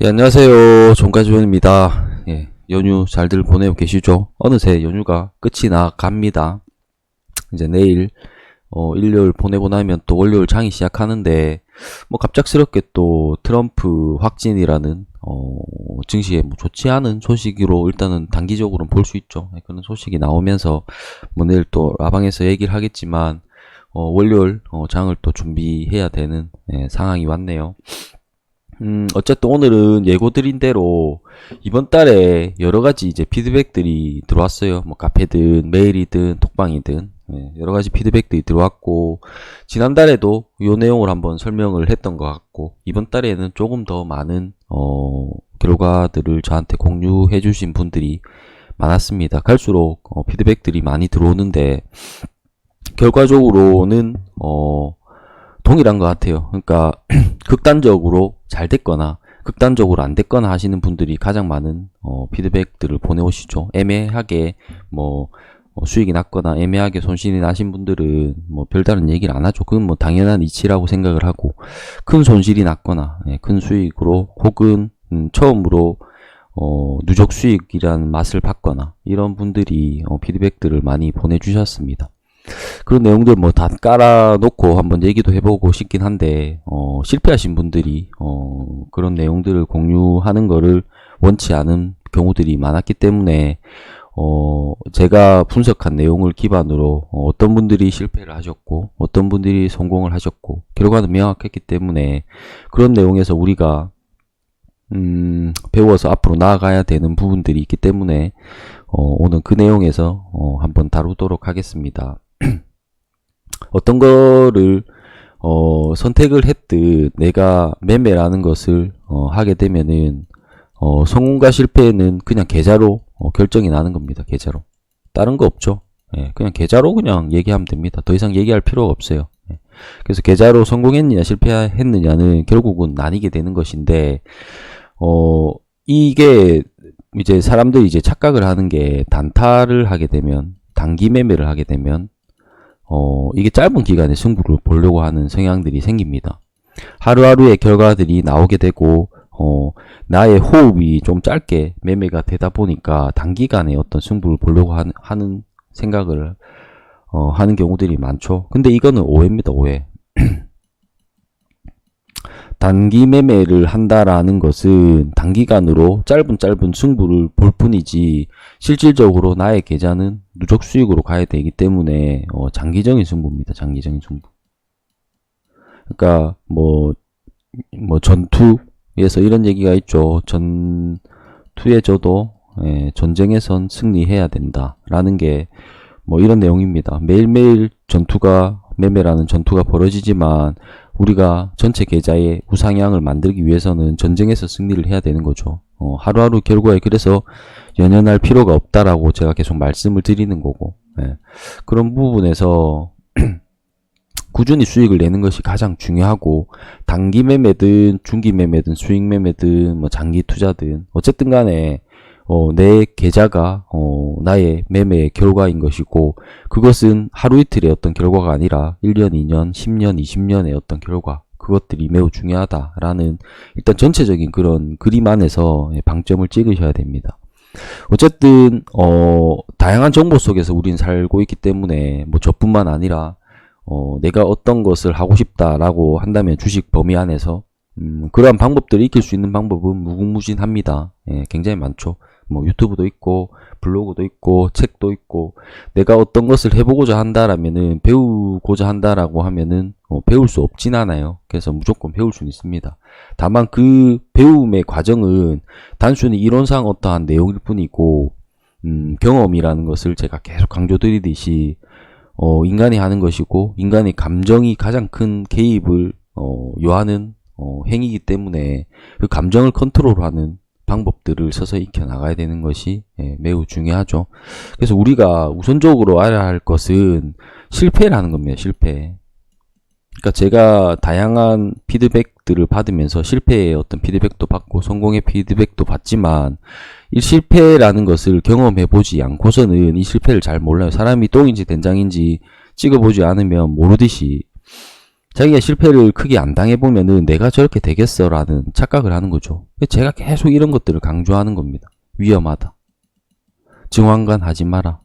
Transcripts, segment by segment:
예, 안녕하세요. 종가지원입니다. 예, 연휴 잘들 보내고 계시죠? 어느새 연휴가 끝이 나 갑니다. 이제 내일, 일요일 보내고 나면 또 월요일 장이 시작하는데, 뭐 갑작스럽게 또 트럼프 확진이라는, 증시에 뭐 좋지 않은 소식으로 일단은 단기적으로는 볼 수 있죠. 예, 그런 소식이 나오면서, 뭐 내일 또 라방에서 얘기를 하겠지만, 월요일, 장을 또 준비해야 되는, 예, 상황이 왔네요. 어쨌든 오늘은 예고드린 대로 이번 달에 여러 가지 이제 피드백들이 들어왔어요. 뭐 카페든 메일이든 톡방이든 여러 가지 피드백들이 들어왔고, 지난달에도 요 내용을 한번 설명을 했던 것 같고, 이번 달에는 조금 더 많은 결과들을 저한테 공유해 주신 분들이 많았습니다. 갈수록 피드백들이 많이 들어오는데, 결과적으로는 동일한 것 같아요. 그러니까 극단적으로 잘 됐거나 극단적으로 안 됐거나 하시는 분들이 가장 많은 피드백들을 보내오시죠. 애매하게 뭐 수익이 났거나 애매하게 손실이 나신 분들은 뭐 별다른 얘기를 안 하죠. 그건 뭐 당연한 이치라고 생각을 하고, 큰 손실이 났거나 큰 수익으로 혹은 처음으로 누적 수익이라는 맛을 봤거나 이런 분들이 피드백들을 많이 보내주셨습니다. 그런 내용들 뭐 다 깔아놓고 한번 얘기도 해보고 싶긴 한데, 실패하신 분들이, 그런 내용들을 공유하는 거를 원치 않은 경우들이 많았기 때문에, 제가 분석한 내용을 기반으로, 어떤 분들이 실패를 하셨고, 어떤 분들이 성공을 하셨고, 결과는 명확했기 때문에, 그런 내용에서 우리가, 배워서 앞으로 나아가야 되는 부분들이 있기 때문에, 오늘 그 내용에서, 한번 다루도록 하겠습니다. 어떤 거를 선택을 했듯 내가 매매라는 것을 하게 되면은 성공과 실패는 그냥 계좌로 결정이 나는 겁니다. 계좌로. 다른 거 없죠. 예, 그냥 계좌로 그냥 얘기하면 됩니다. 더 이상 얘기할 필요가 없어요. 예. 그래서 계좌로 성공했느냐 실패했느냐는 결국은 나뉘게 되는 것인데, 이게 이제 사람들이 이제 착각을 하는 게, 단타를 하게 되면, 단기 매매를 하게 되면 이게 짧은 기간에 승부를 보려고 하는 성향들이 생깁니다. 하루하루의 결과들이 나오게 되고, 나의 호흡이 좀 짧게 매매가 되다 보니까 단기간에 어떤 승부를 보려고 하는 생각을, 하는 경우들이 많죠. 근데 이거는 오해입니다, 오해. 단기 매매를 한다라는 것은 단기간으로 짧은 승부를 볼 뿐이지, 실질적으로 나의 계좌는 누적 수익으로 가야 되기 때문에 장기적인 승부입니다. 장기적인 승부. 그러니까 뭐 전투에서 이런 얘기가 있죠. 전투에 져도 전쟁에선 승리해야 된다라는 게 뭐 이런 내용입니다. 매일매일 매매라는 전투가 벌어지지만, 우리가 전체 계좌의 우상향을 만들기 위해서는 전쟁에서 승리를 해야 되는 거죠. 하루하루 결과에 그래서 연연할 필요가 없다라고 제가 계속 말씀을 드리는 거고, 그런 부분에서 꾸준히 수익을 내는 것이 가장 중요하고, 단기 매매든 중기 매매든 수익 매매든 뭐 장기 투자든 어쨌든 간에 내 계좌가 나의 매매의 결과인 것이고, 그것은 하루 이틀의 어떤 결과가 아니라 1년, 2년, 10년, 20년의 어떤 결과, 그것들이 매우 중요하다라는, 일단 전체적인 그런 그림 안에서 방점을 찍으셔야 됩니다. 어쨌든 다양한 정보 속에서 우린 살고 있기 때문에, 뭐 저뿐만 아니라 내가 어떤 것을 하고 싶다라고 한다면 주식 범위 안에서 그러한 방법들을 익힐 수 있는 방법은 무궁무진합니다. 굉장히 많죠. 뭐 유튜브도 있고 블로그도 있고 책도 있고, 내가 어떤 것을 해보고자 한다라면은, 배우고자 한다라고 하면은 배울 수 없진 않아요. 그래서 무조건 배울 수는 있습니다. 다만 그 배움의 과정은 단순히 이론상 어떠한 내용일 뿐이고, 경험이라는 것을 제가 계속 강조드리듯이 인간이 하는 것이고, 인간의 감정이 가장 큰 개입을 요하는 행위이기 때문에, 그 감정을 컨트롤하는 방법들을 서서히 익혀 나가야 되는 것이 매우 중요하죠. 그래서 우리가 우선적으로 알아야 할 것은 실패라는 겁니다. 실패. 그러니까 제가 다양한 피드백들을 받으면서 실패의 어떤 피드백도 받고 성공의 피드백도 받지만, 이 실패라는 것을 경험해 보지 않고서는 이 실패를 잘 몰라요. 사람이 똥인지 된장인지 찍어보지 않으면 모르듯이, 자기가 실패를 크게 안 당해보면은 내가 저렇게 되겠어라는 착각을 하는 거죠. 제가 계속 이런 것들을 강조하는 겁니다. 위험하다. 증왕관 하지 마라.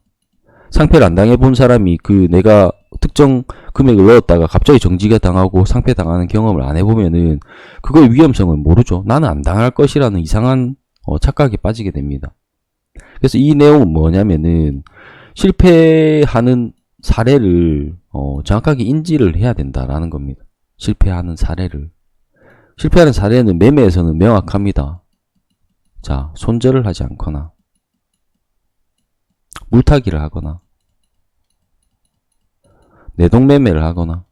상패를 안 당해본 사람이 내가 특정 금액을 넣었다가 갑자기 정지가 당하고 상패 당하는 경험을 안 해보면은 그거의 위험성을 모르죠. 나는 안 당할 것이라는 이상한 착각에 빠지게 됩니다. 그래서 이 내용은 뭐냐면은 실패하는 사례를 정확하게 인지를 해야 된다라는 겁니다. 실패하는 사례를. 실패하는 사례는 매매에서는 명확합니다. 자, 손절을 하지 않거나 물타기를 하거나 내동매매를 하거나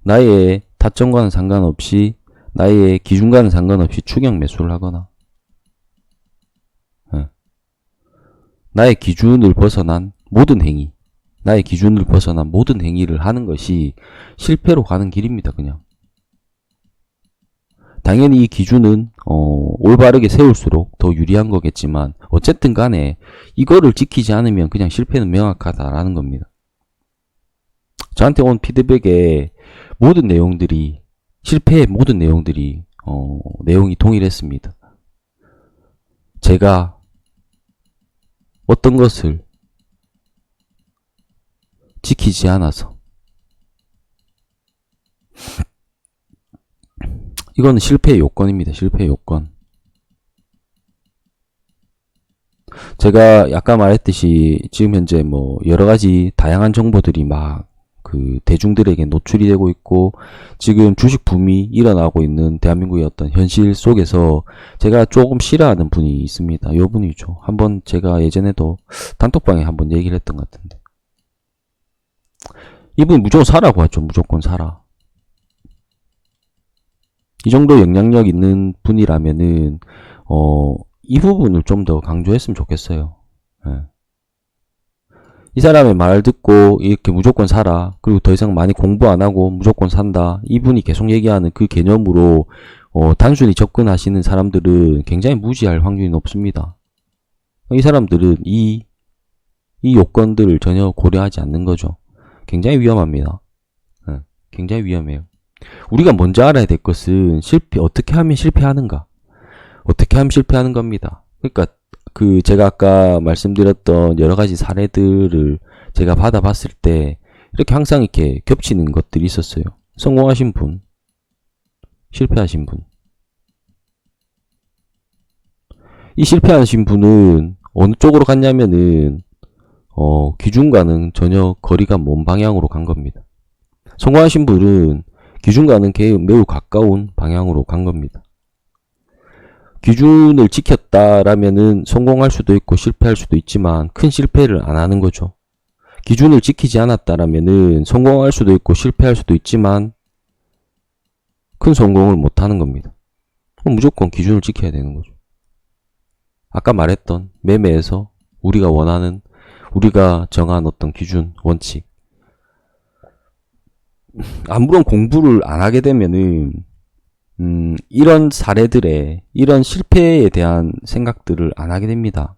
나의 타점과는 상관없이 나의 기준과는 상관없이 추격 매수를 하거나 나의 기준을 벗어난 모든 행위, 나의 기준을 벗어난 모든 행위를 하는 것이 실패로 가는 길입니다. 그냥 당연히 이 기준은 올바르게 세울수록 더 유리한 거겠지만 어쨌든 간에 이거를 지키지 않으면 그냥 실패는 명확하다라는 겁니다. 저한테 온 피드백에 모든 내용들이 실패의 모든 내용들이 내용이 동일했습니다. 제가 어떤 것을 지키지 않아서 이거는 실패의 요건입니다. 실패의 요건. 제가 아까 말했듯이 지금 현재 여러가지 다양한 정보들이 막 대중들에게 노출이 되고 있고 지금 주식 붐이 일어나고 있는 대한민국의 어떤 현실 속에서 제가 조금 싫어하는 분이 있습니다. 요 분이죠. 한번 제가 예전에도 단톡방에 한번 얘기를 했던 것 같은데 이분 무조건 사라고 하죠. 무조건 사라. 이 정도 영향력 있는 분이라면은 이 부분을 좀 더 강조했으면 좋겠어요. 예. 이 사람의 말 듣고 이렇게 무조건 사라. 그리고 더 이상 많이 공부 안 하고 무조건 산다. 이분이 계속 얘기하는 그 개념으로 단순히 접근하시는 사람들은 굉장히 무지할 확률이 높습니다. 이 사람들은 이 요건들을 전혀 고려하지 않는 거죠. 굉장히 위험합니다. 예. 굉장히 위험해요. 우리가 먼저 알아야 될 것은 어떻게 하면 실패하는가? 어떻게 하면 실패하는 겁니다. 그러니까 제가 아까 말씀드렸던 여러 가지 사례들을 제가 받아봤을 때 이렇게 항상 이렇게 겹치는 것들이 있었어요. 성공하신 분, 실패하신 분. 이 실패하신 분은 어느 쪽으로 갔냐면은 기준과는 전혀 거리가 먼 방향으로 간 겁니다. 성공하신 분은 기준과는 매우 가까운 방향으로 간 겁니다. 기준을 지켰다라면은 성공할 수도 있고 실패할 수도 있지만 큰 실패를 안 하는 거죠. 기준을 지키지 않았다라면은 성공할 수도 있고 실패할 수도 있지만 큰 성공을 못 하는 겁니다. 그럼 무조건 기준을 지켜야 되는 거죠. 아까 말했던 매매에서 우리가 정한 어떤 기준, 원칙. 아무런 공부를 안 하게 되면은 이런 이런 실패에 대한 생각들을 안 하게 됩니다.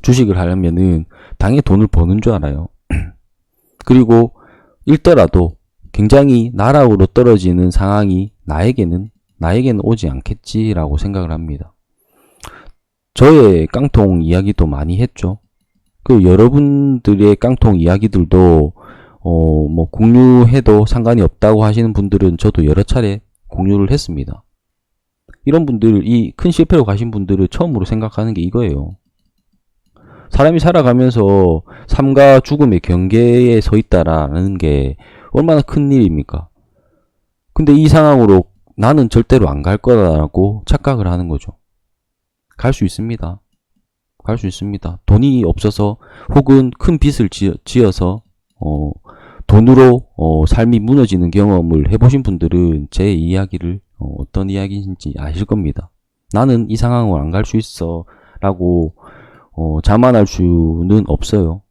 주식을 하려면은 당연히 돈을 버는 줄 알아요. 그리고 잃더라도 굉장히 나락으로 떨어지는 상황이 나에게는 오지 않겠지라고 생각을 합니다. 저의 깡통 이야기도 많이 했죠. 여러분들의 깡통 이야기들도 공유해도 상관이 없다고 하시는 분들은 저도 여러 차례 공유를 했습니다. 이런 분들, 이 큰 실패로 가신 분들을 처음으로 생각하는 게 이거예요. 사람이 살아가면서 삶과 죽음의 경계에 서 있다라는 게 얼마나 큰 일입니까? 근데 이 상황으로 나는 절대로 안 갈 거라고 착각을 하는 거죠. 갈 수 있습니다. 갈 수 있습니다. 돈이 없어서 혹은 큰 빚을 지어서 돈으로 삶이 무너지는 경험을 해보신 분들은 제 이야기를 어떤 이야기인지 아실 겁니다. 나는 이 상황을 안 갈 수 있어 라고 자만할 수는 없어요.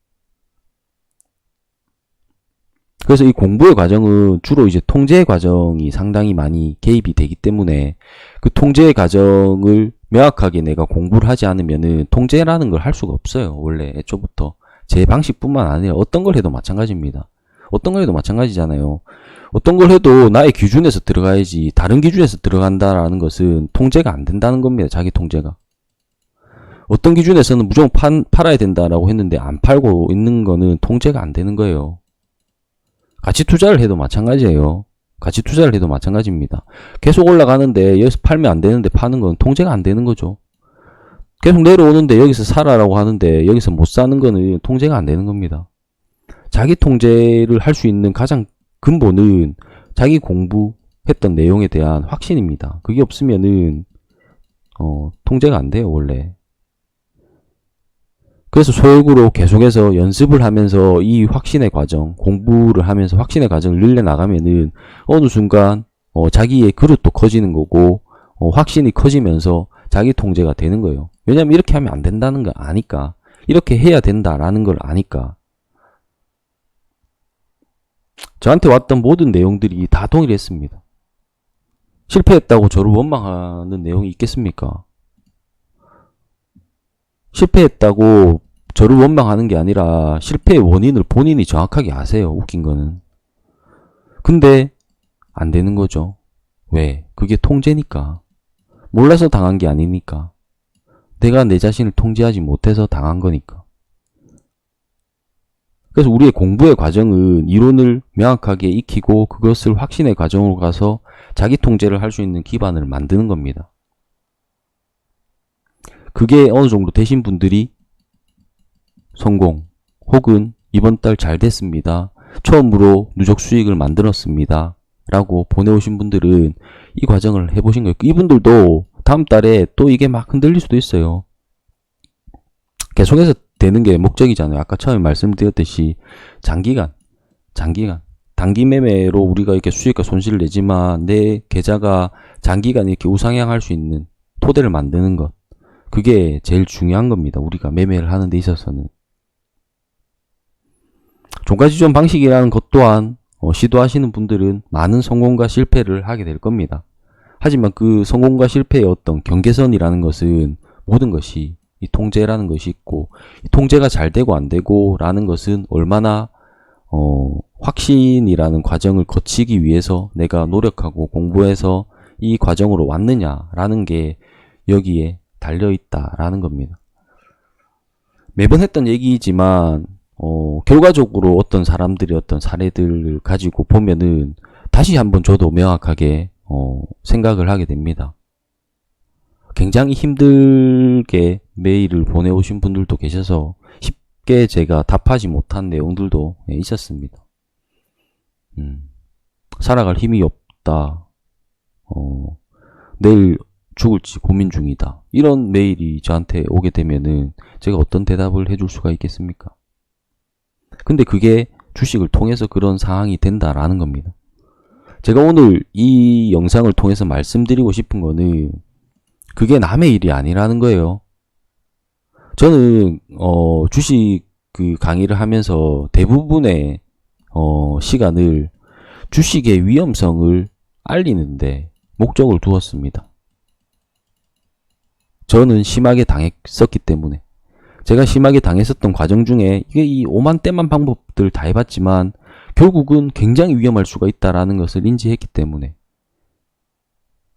그래서 이 공부의 과정은 주로 이제 통제 과정이 상당히 많이 개입이 되기 때문에 그 통제 과정을 명확하게 내가 공부를 하지 않으면은 통제라는 걸 할 수가 없어요. 원래 애초부터 제 방식뿐만 아니라 어떤 걸 해도 마찬가지입니다. 어떤 걸 해도 마찬가지잖아요. 어떤 걸 해도 나의 기준에서 들어가야지 다른 기준에서 들어간다라는 것은 통제가 안 된다는 겁니다. 자기 통제가. 어떤 기준에서는 무조건 팔아야 된다라고 했는데 안 팔고 있는 거는 통제가 안 되는 거예요. 가치 투자를 해도 마찬가지예요. 가치 투자를 해도 마찬가지입니다. 계속 올라가는데 여기서 팔면 안 되는데 파는 건 통제가 안 되는 거죠. 계속 내려오는데 여기서 사라라고 하는데 여기서 못 사는 거는 통제가 안 되는 겁니다. 자기 통제를 할 수 있는 가장 근본은 자기 공부했던 내용에 대한 확신입니다. 그게 없으면은 통제가 안 돼요, 원래. 그래서 소액으로 계속해서 연습을 하면서 이 확신의 과정, 공부를 하면서 확신의 과정을 늘려나가면은 어느 순간 자기의 그릇도 커지는 거고 확신이 커지면서 자기 통제가 되는 거예요. 왜냐면 이렇게 하면 안 된다는 걸 아니까. 이렇게 해야 된다라는 걸 아니까. 저한테 왔던 모든 내용들이 다 동일했습니다. 실패했다고 저를 원망하는 내용이 있겠습니까? 실패했다고 저를 원망하는 게 아니라 실패의 원인을 본인이 정확하게 아세요. 웃긴 거는. 근데 안 되는 거죠. 왜? 그게 통제니까. 몰라서 당한 게 아니니까. 내가 내 자신을 통제하지 못해서 당한 거니까. 그래서 우리의 공부의 과정은 이론을 명확하게 익히고 그것을 확신의 과정으로 가서 자기 통제를 할 수 있는 기반을 만드는 겁니다. 그게 어느 정도 되신 분들이 성공 혹은 이번 달 잘 됐습니다. 처음으로 누적 수익을 만들었습니다. 라고 보내오신 분들은 이 과정을 해보신 거예요. 이분들도 다음 달에 또 이게 막 흔들릴 수도 있어요. 계속해서 되는 게 목적이잖아요. 아까 처음에 말씀드렸듯이 장기간 단기 매매로 우리가 이렇게 수익과 손실을 내지만 내 계좌가 장기간 이렇게 우상향할 수 있는 토대를 만드는 것, 그게 제일 중요한 겁니다. 우리가 매매를 하는 데 있어서는. 종가지존 방식이라는 것 또한 시도하시는 분들은 많은 성공과 실패를 하게 될 겁니다. 하지만 그 성공과 실패의 어떤 경계선이라는 것은 모든 것이 이 통제라는 것이 있고, 이 통제가 잘 되고 안 되고 라는 것은 얼마나 확신이라는 과정을 거치기 위해서 내가 노력하고 공부해서 이 과정으로 왔느냐라는 게 여기에 달려있다라는 겁니다. 매번 했던 얘기이지만 결과적으로 어떤 사람들이 어떤 사례들을 가지고 보면은 다시 한번 저도 명확하게 생각을 하게 됩니다. 굉장히 힘들게 메일을 보내오신 분들도 계셔서 쉽게 제가 답하지 못한 내용들도 있었습니다. 살아갈 힘이 없다. 내일 죽을지 고민 중이다. 이런 메일이 저한테 오게 되면은 제가 어떤 대답을 해줄 수가 있겠습니까? 근데 그게 주식을 통해서 그런 상황이 된다라는 겁니다. 제가 오늘 이 영상을 통해서 말씀드리고 싶은 거는 그게 남의 일이 아니라는 거예요. 저는 주식 그 강의를 하면서 대부분의 시간을 주식의 위험성을 알리는데 목적을 두었습니다. 저는 심하게 당했었기 때문에. 제가 심하게 당했었던 과정 중에 이게 이 오만때만 방법들 다 해봤지만 결국은 굉장히 위험할 수가 있다라는 것을 인지했기 때문에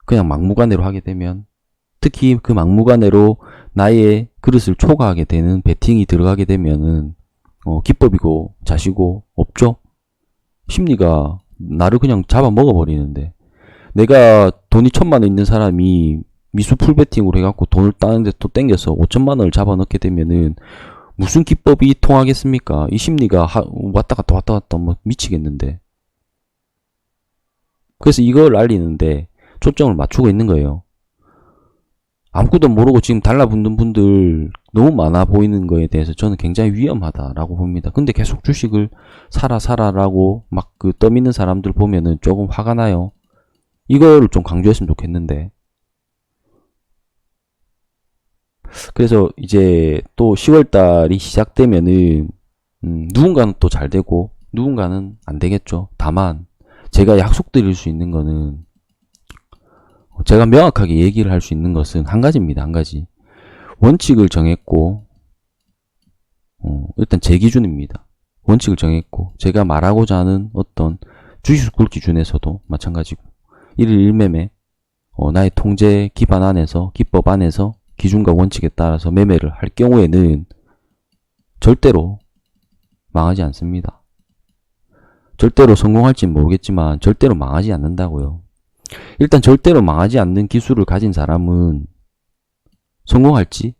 그냥 막무가내로 하게 되면, 특히 그 막무가내로 나의 그릇을 초과하게 되는 베팅이 들어가게 되면은 기법이고 자시고 없죠. 심리가 나를 그냥 잡아먹어버리는데, 내가 돈이 1,000만 원 있는 사람이 미수 풀베팅으로 해갖고 돈을 따는데 또 땡겨서 5천만 원을 잡아넣게 되면은 무슨 기법이 통하겠습니까? 이 심리가 왔다 갔다 뭐 미치겠는데. 그래서 이걸 알리는데 초점을 맞추고 있는 거예요. 아무것도 모르고 지금 달라붙는 분들 너무 많아 보이는 거에 대해서 저는 굉장히 위험하다라고 봅니다. 근데 계속 주식을 사라라고 막 그 떠미는 사람들 보면은 조금 화가 나요. 이거를 좀 강조했으면 좋겠는데. 그래서 이제 또 10월달이 시작되면은 누군가는 또 잘 되고 누군가는 안 되겠죠. 다만 제가 약속드릴 수 있는 거는, 제가 명확하게 얘기를 할 수 있는 것은 한 가지입니다. 한 가지. 원칙을 정했고 일단 제 기준입니다. 원칙을 정했고, 제가 말하고자 하는 어떤 주식수꿀 기준에서도 마찬가지고, 1일 1매매, 나의 통제 기반 안에서, 기법 안에서 기준과 원칙에 따라서 매매를 할 경우에는 절대로 망하지 않습니다. 절대로 성공할지는 모르겠지만 절대로 망하지 않는다고요. 일단 절대로 망하지 않는 기술을 가진 사람은 성공할지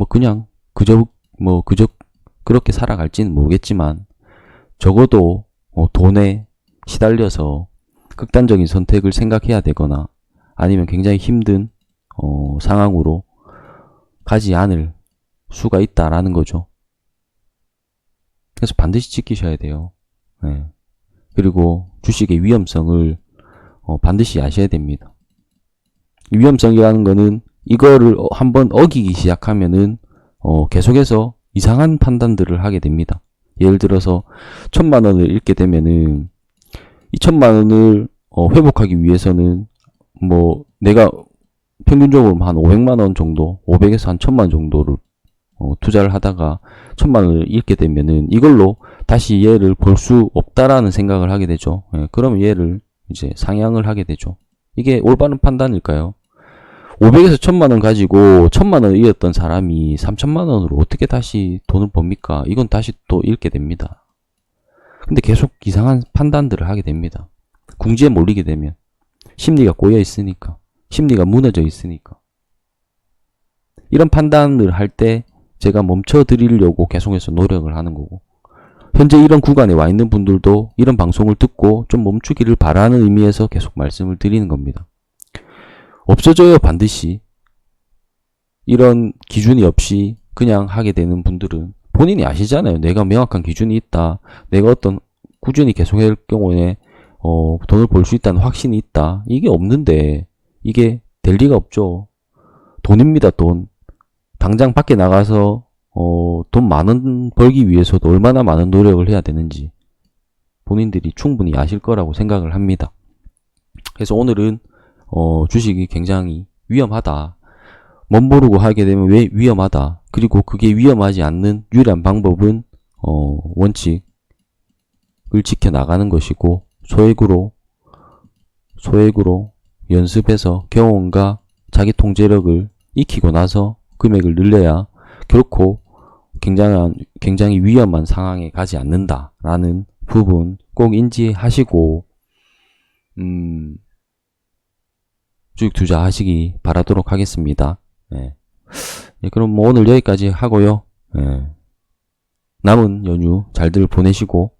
그냥 그저 그렇게 살아갈지는 모르겠지만 적어도 돈에 시달려서 극단적인 선택을 생각해야 되거나 아니면 굉장히 힘든 상황으로 가지 않을 수가 있다라는 거죠. 그래서 반드시 지키셔야 돼요. 네. 그리고 주식의 위험성을 반드시 아셔야 됩니다. 이 위험성이라는 거는 이거를 한번 어기기 시작하면은 계속해서 이상한 판단들을 하게 됩니다. 예를 들어서 1000만 원을 잃게 되면은 이 1000만 원을 회복하기 위해서는 내가 평균적으로 한 500만 원 정도, 500에서 한 1000만 원 정도를 투자를 하다가 1000만 원을 잃게 되면은 이걸로 다시 얘를 볼 수 없다라는 생각을 하게 되죠. 예, 그럼 얘를 이제 상향을 하게 되죠. 이게 올바른 판단일까요? 500에서 1000만 원 가지고 1000만 원을 잃었던 사람이 3000만 원으로 어떻게 다시 돈을 법니까? 이건 다시 또 잃게 됩니다. 근데 계속 이상한 판단들을 하게 됩니다. 궁지에 몰리게 되면 심리가 꼬여 있으니까, 심리가 무너져 있으니까. 이런 판단을 할 때 제가 멈춰 드리려고 계속해서 노력을 하는 거고, 현재 이런 구간에 와 있는 분들도 이런 방송을 듣고 좀 멈추기를 바라는 의미에서 계속 말씀을 드리는 겁니다. 없어져요, 반드시. 이런 기준이 없이 그냥 하게 되는 분들은 본인이 아시잖아요. 내가 명확한 기준이 있다. 내가 어떤 꾸준히 계속할 경우에 돈을 벌 수 있다는 확신이 있다. 이게 없는데 이게 될 리가 없죠. 돈입니다, 돈. 당장 밖에 나가서 돈 많은 벌기 위해서도 얼마나 많은 노력을 해야 되는지 본인들이 충분히 아실 거라고 생각을 합니다. 그래서 오늘은 주식이 굉장히 위험하다. 멋모르고 하게 되면 왜 위험하다. 그리고 그게 위험하지 않는 유일한 방법은 원칙을 지켜나가는 것이고 소액으로 연습해서 경험과 자기 통제력을 익히고 나서 금액을 늘려야 결코 굉장히 위험한 상황에 가지 않는다라는 부분 꼭 인지하시고 주식 투자하시기 바라도록 하겠습니다. 네. 네, 그럼 오늘 여기까지 하고요. 네. 남은 연휴 잘들 보내시고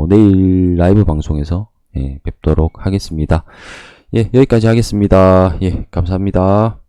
내일 라이브 방송에서 뵙도록 하겠습니다. 예, 여기까지 하겠습니다. 예, 감사합니다.